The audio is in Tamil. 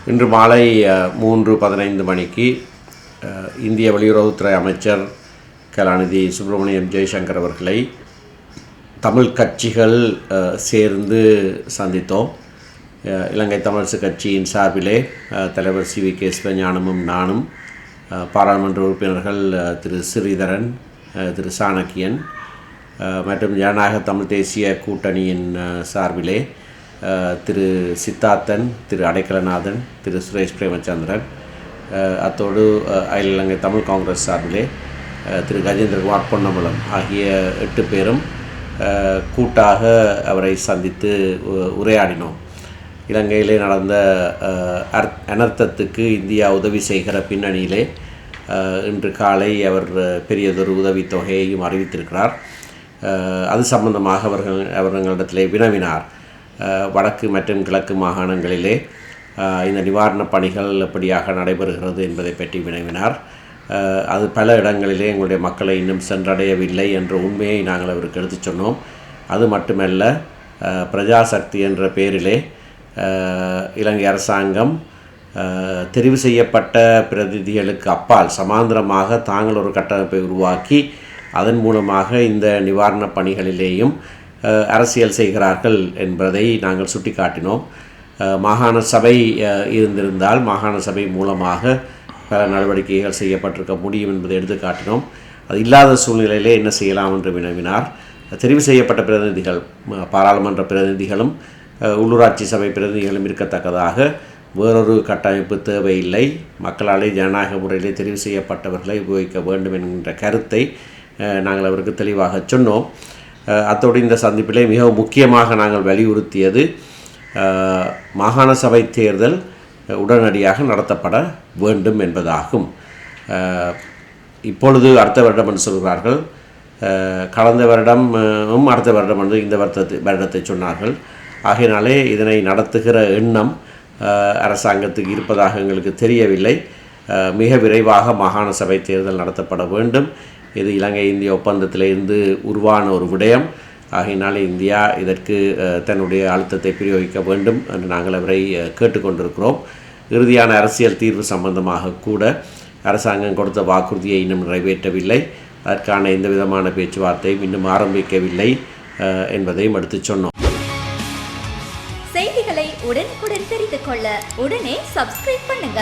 இன்று மாலை 3:15 மணிக்கு இந்திய வெளியுறவுத்துறை அமைச்சர் கலாநிதி சுப்பிரமணியம் ஜெய்சங்கர் அவர்களை தமிழ் கட்சிகள் சேர்ந்து சந்தித்தோம். இலங்கை தமிழரசு கட்சியின் சார்பிலே தலைவர் CVK சிவஞானமும் நானும், பாராளுமன்ற உறுப்பினர்கள் திரு ஸ்ரீதரன், திரு சாணக்கியன் மற்றும் ஜனநாயக தமிழ் தேசிய கூட்டணியின் சார்பிலே திரு சித்தார்த்தன், திரு அடைக்கலநாதன், திரு சுரேஷ் பிரேமச்சந்திரன், அத்தோடு அகில இலங்கை தமிழ் காங்கிரஸ் சார்பிலே திரு கஜேந்திரகுமார் பொன்னம்பலம் ஆகிய 8 பேரும் கூட்டாக அவரை சந்தித்து உரையாடினோம். இலங்கையிலே நடந்த அனர்த்தத்துக்கு இந்தியா உதவி செய்கிற பின்னணியிலே இன்று காலை அவர் பெரியதொரு உதவித்தொகையையும் அறிவித்திருக்கிறார். அது சம்பந்தமாக அவர்களிடத்திலே வினவினார். வடக்கு மற்றும் கிழக்கு மாகாணங்களிலே இந்த நிவாரணப் பணிகள் எப்படியாக நடைபெறுகிறது என்பதை பற்றி வினவினார். அது பல இடங்களிலே எங்களுடைய மக்களை இன்னும் சென்றடையவில்லை என்ற உண்மையை நாங்கள் அவருக்கு எடுத்து சொன்னோம். அது மட்டுமல்ல, பிரஜாசக்தி என்ற பெயரிலே இலங்கை அரசாங்கம் தெரிவு செய்யப்பட்ட பிரதிநிதிகளுக்கு அப்பால் சமாந்தரமாக தாங்கள் ஒரு கட்டமைப்பை உருவாக்கி அதன் மூலமாக இந்த நிவாரணப் பணிகளிலேயும் அரசியல் செய்கிறார்கள் என்பதை நாங்கள் சுட்டிக்காட்டினோம். மாகாண சபை இருந்திருந்தால் மாகாண சபை மூலமாக பல நடவடிக்கைகள் செய்யப்பட்டிருக்க முடியும் என்பதை எடுத்து காட்டினோம். அது இல்லாத சூழ்நிலையிலே என்ன செய்யலாம் என்று வினவினார். தெரிவு செய்யப்பட்ட பிரதிநிதிகள், பாராளுமன்ற பிரதிநிதிகளும் உள்ளூராட்சி சபை பிரதிநிதிகளும் இருக்கத்தக்கதாக வேறொரு கட்டமைப்பு தேவையில்லை, மக்களாலே ஜனநாயக முறையிலே தெரிவு செய்யப்பட்டவர்களை உபயோகிக்க வேண்டும் என்கின்ற கருத்தை நாங்கள் அவருக்கு தெளிவாக சொன்னோம். அத்தோடு இந்த சந்திப்பிலே மிகவும் முக்கியமாக நாங்கள் வலியுறுத்தியது மாகாண சபை தேர்தல் உடனடியாக நடத்தப்பட வேண்டும் என்பதாகும். இப்பொழுது அடுத்த வருடம் என்று சொல்கிறார்கள். கடந்த வருடமும் அடுத்த வருடம் என்று இந்த வருடத்தை சொன்னார்கள். ஆகையினாலே இதனை நடத்துகிற எண்ணம் அரசாங்கத்துக்கு இருப்பதாக எங்களுக்கு தெரியவில்லை. மிக விரைவாக மாகாண சபை தேர்தல் நடத்தப்பட வேண்டும். இது இலங்கை இந்திய ஒப்பந்தத்திலிருந்து உருவான ஒரு விடயம். ஆகையினாலே இந்தியா இதற்கு தன்னுடைய அழுத்தத்தை பிரயோகிக்க வேண்டும் என்று நாங்கள் அவரை கேட்டுக்கொண்டிருக்கிறோம். இறுதியான அரசியல் தீர்வு சம்பந்தமாக கூட அரசாங்கம் கொடுத்த வாக்குறுதியை இன்னும் நிறைவேற்றவில்லை. அதற்கான எந்த விதமான பேச்சுவார்த்தையும் இன்னும் ஆரம்பிக்கவில்லை என்பதையும் எடுத்து சொன்னோம். செய்திகளை உடனுக்குடன் தெரிந்து கொள்ள உடனே சப்ஸ்கிரைப் பண்ணுங்க.